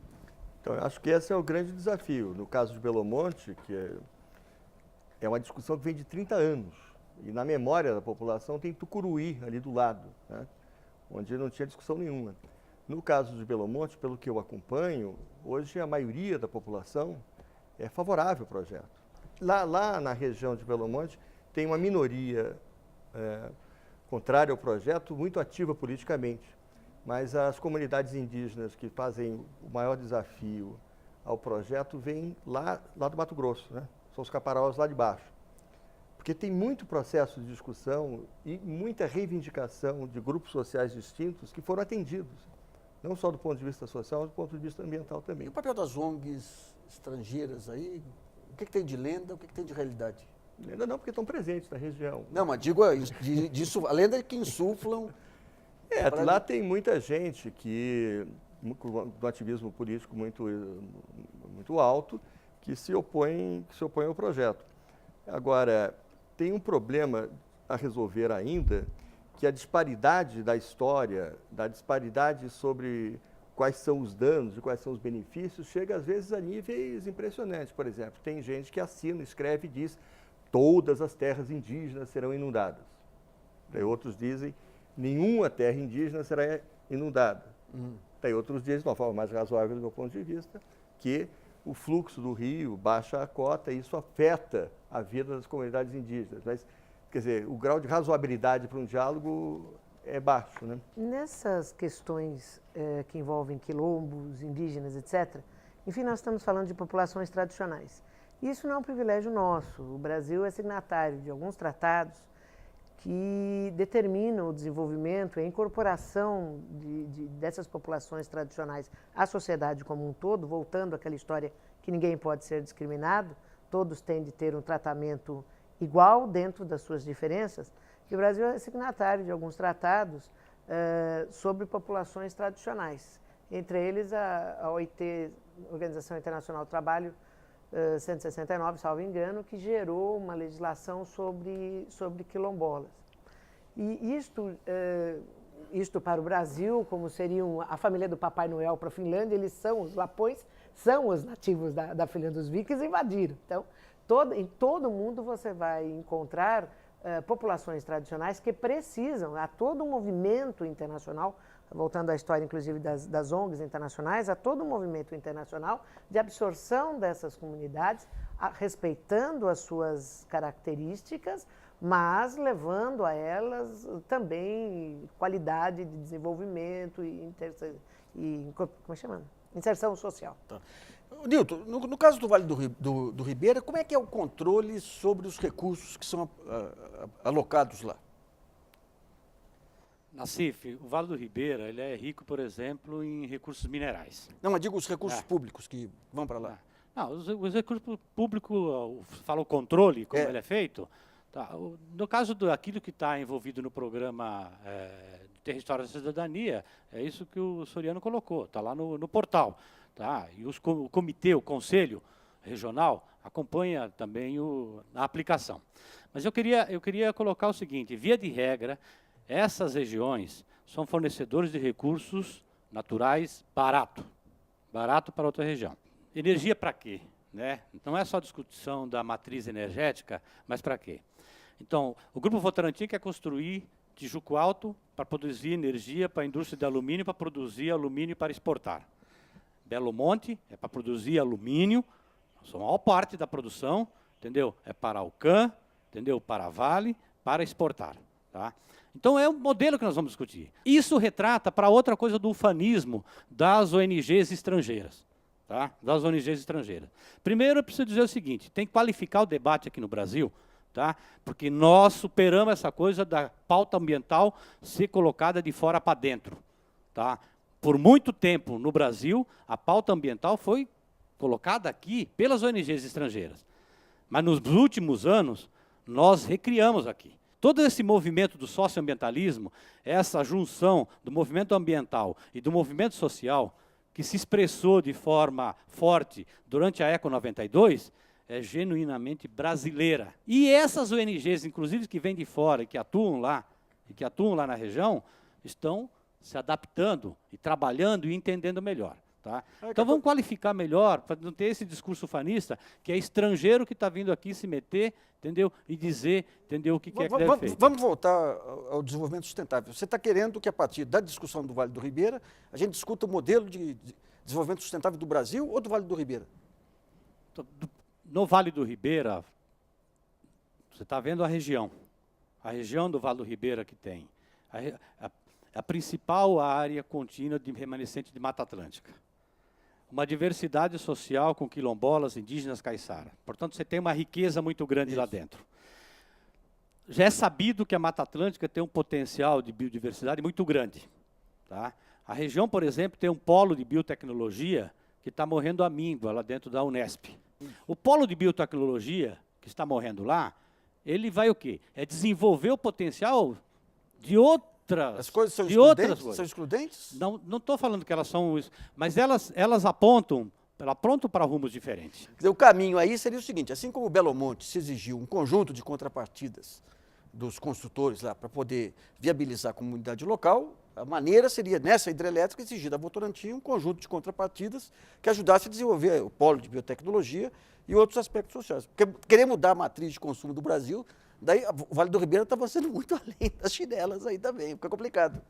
Então, eu acho que esse é o grande desafio. No caso de Belo Monte, que é uma discussão que vem de 30 anos, e na memória da população tem Tucuruí ali do lado, né? Onde não tinha discussão nenhuma. No caso de Belo Monte, pelo que eu acompanho, hoje a maioria da população é favorável ao projeto. Lá na região de Belo Monte tem uma minoria contrária ao projeto, muito ativa politicamente. Mas as comunidades indígenas que fazem o maior desafio ao projeto vêm lá do Mato Grosso, né? São os caparaós lá de baixo. Porque tem muito processo de discussão e muita reivindicação de grupos sociais distintos que foram atendidos, não só do ponto de vista social, mas do ponto de vista ambiental também. E o papel das ONGs estrangeiras aí, o que tem de lenda, o que tem de realidade? Lenda não, porque estão presentes na região. Não, mas digo, a lenda é que insuflam... Lá tem muita gente do ativismo político muito alto, que se opõe ao projeto. Agora, tem um problema a resolver ainda, que a disparidade da história, da disparidade sobre quais são os danos e quais são os benefícios, chega às vezes a níveis impressionantes. Por exemplo, tem gente que assina, escreve e diz: todas as terras indígenas serão inundadas. Daí outros dizem: nenhuma terra indígena será inundada. Daí outros dizem, de uma forma mais razoável do meu ponto de vista, que o fluxo do rio baixa a cota e isso afeta a vida das comunidades indígenas. Mas, quer dizer, o grau de razoabilidade para um diálogo é baixo, né? Nessas questões que envolvem quilombos, indígenas, etc., enfim, nós estamos falando de populações tradicionais. Isso não é um privilégio nosso. O Brasil é signatário de alguns tratados que determinam o desenvolvimento e a incorporação dessas populações tradicionais à sociedade como um todo, voltando àquela história que ninguém pode ser discriminado, todos têm de ter um tratamento igual dentro das suas diferenças, e o Brasil é signatário de alguns tratados sobre populações tradicionais, entre eles a OIT, Organização Internacional do Trabalho, 169, salvo engano, que gerou uma legislação sobre quilombolas. E isto para o Brasil, como seriam a família do Papai Noel para a Finlândia, os lapões são os nativos da Finlândia, os vikings invadiram. Então, em todo o mundo você vai encontrar populações tradicionais que precisam, há todo um movimento internacional, voltando à história, inclusive, das ONGs internacionais, há todo um movimento internacional de absorção dessas comunidades, respeitando as suas características, mas levando a elas também qualidade de desenvolvimento como é chama? Inserção social. Tá. Nilton, no caso do Vale do Ribeira, como é que é o controle sobre os recursos que são alocados lá? Nassif, o Vale do Ribeira ele é rico, por exemplo, em recursos minerais. Não, mas digo os recursos públicos que vão para lá. Não, os recursos públicos, fala o controle, como ele é feito, Tá, no caso daquilo que está envolvido no programa de Território da Cidadania, é isso que o Soriano colocou, está lá no portal. Tá? E o comitê, o conselho regional, acompanha também a aplicação. Mas eu queria colocar o seguinte, via de regra, essas regiões são fornecedores de recursos naturais barato para outra região. Energia para quê? Né? Não é só discussão da matriz energética, mas para quê? Então, o Grupo Votorantim quer construir Tijuco Alto para produzir energia para a indústria de alumínio, para produzir alumínio para exportar. Belo Monte é para produzir alumínio, a maior parte da produção, entendeu? É para Alcan, entendeu? Para a Vale, para exportar. Tá? Então, é o modelo que nós vamos discutir. Isso retrata para outra coisa do ufanismo das ONGs estrangeiras. Tá? Das ONGs estrangeiras. Primeiro, eu preciso dizer o seguinte, tem que qualificar o debate aqui no Brasil, tá? Porque nós superamos essa coisa da pauta ambiental ser colocada de fora para dentro. Tá? Por muito tempo, no Brasil, a pauta ambiental foi colocada aqui pelas ONGs estrangeiras. Mas, nos últimos anos, nós recriamos aqui. Todo esse movimento do socioambientalismo, essa junção do movimento ambiental e do movimento social, que se expressou de forma forte durante a Eco 92, é genuinamente brasileira. E essas ONGs, inclusive, que vêm de fora e que atuam lá na região, estão se adaptando e trabalhando e entendendo melhor. Tá? Então vamos qualificar melhor, para não ter esse discurso ufanista, que é estrangeiro que está vindo aqui se meter, entendeu? E dizer, entendeu, o que é que deve ser feito. Vamos voltar ao desenvolvimento sustentável. Você está querendo que, a partir da discussão do Vale do Ribeira, a gente discuta o modelo de desenvolvimento sustentável do Brasil ou do Vale do Ribeira? No Vale do Ribeira, você está vendo a região do Vale do Ribeira que tem. A principal área contínua de remanescente de Mata Atlântica. Uma diversidade social com quilombolas, indígenas, caiçara. Portanto, você tem uma riqueza muito grande lá dentro. Já é sabido que a Mata Atlântica tem um potencial de biodiversidade muito grande. Tá? A região, por exemplo, tem um polo de biotecnologia que está morrendo à míngua lá dentro da Unesp. O polo de biotecnologia que está morrendo lá, ele vai o quê? É desenvolver o potencial de outras. As coisas são excludentes? São excludentes? Não estou falando que elas são isso, mas elas apontam para rumos diferentes. Quer dizer, o caminho aí seria o seguinte, assim como o Belo Monte se exigiu um conjunto de contrapartidas dos construtores lá para poder viabilizar a comunidade local, a maneira seria, nessa hidrelétrica, exigir da Votorantim um conjunto de contrapartidas que ajudasse a desenvolver o polo de biotecnologia e outros aspectos sociais. Porque querer mudar a matriz de consumo do Brasil, daí o Vale do Ribeira estava sendo muito além das chinelas aí também, fica complicado.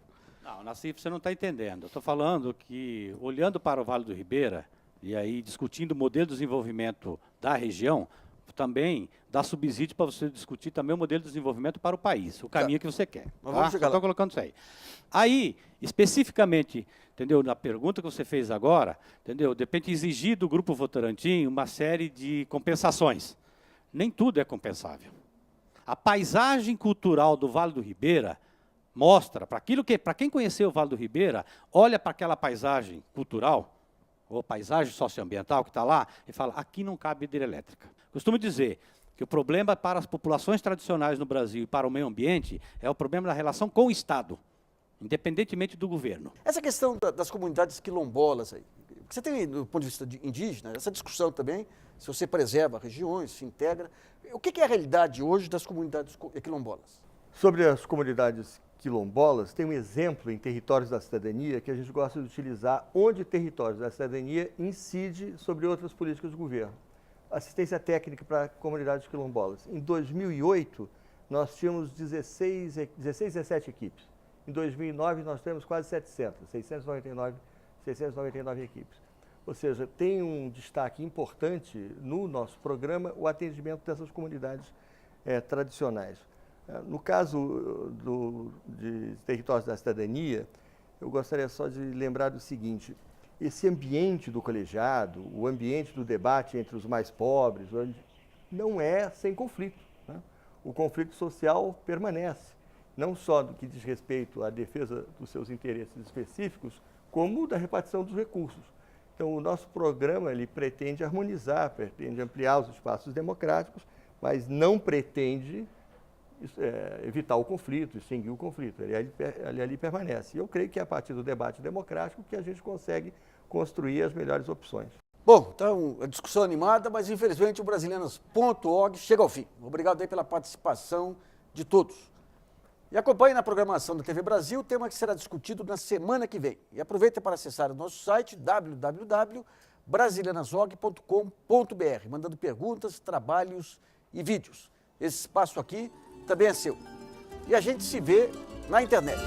Não, Nassif, você não está entendendo. Eu estou falando que, olhando para o Vale do Ribeira, e aí discutindo o modelo de desenvolvimento da região, também dá subsídio para você discutir também o modelo de desenvolvimento para o país, o caminho que você quer. Mas vamos chegar lá. Estou colocando isso aí. Aí, especificamente, entendeu, na pergunta que você fez agora, entendeu, depende exigir do Grupo Votorantim uma série de compensações. Nem tudo é compensável. A paisagem cultural do Vale do Ribeira mostra, para quem conheceu o Vale do Ribeira, olha para aquela paisagem cultural, ou paisagem socioambiental que está lá, e fala, aqui não cabe hidrelétrica. Costumo dizer que o problema para as populações tradicionais no Brasil e para o meio ambiente é o problema da relação com o Estado, independentemente do governo. Essa questão das comunidades quilombolas aí, você tem, do ponto de vista indígena, essa discussão também, se você preserva regiões, se integra. O que é a realidade hoje das comunidades quilombolas? Sobre as comunidades quilombolas, tem um exemplo em Territórios da Cidadania que a gente gosta de utilizar onde Territórios da Cidadania incide sobre outras políticas do governo. Assistência técnica para comunidades quilombolas. Em 2008, nós tínhamos 17 equipes. Em 2009, nós temos quase 699 equipes. Ou seja, tem um destaque importante no nosso programa o atendimento dessas comunidades tradicionais. No caso de Territórios da Cidadania, eu gostaria só de lembrar do seguinte, esse ambiente do colegiado, o ambiente do debate entre os mais pobres, não é sem conflito. Né? O conflito social permanece, não só do que diz respeito à defesa dos seus interesses específicos, como da repartição dos recursos. Então, o nosso programa ele pretende harmonizar, pretende ampliar os espaços democráticos, mas não pretende evitar o conflito, extinguir o conflito. Ele ali permanece. E eu creio que é a partir do debate democrático que a gente consegue construir as melhores opções. Bom, então, a discussão animada, mas infelizmente o Brasilianas.org chega ao fim. Obrigado aí pela participação de todos. E acompanhe na programação da TV Brasil o tema que será discutido na semana que vem. E aproveite para acessar o nosso site www.brasilianasorg.com.br, mandando perguntas, trabalhos e vídeos. Esse espaço aqui também é seu. E a gente se vê na internet.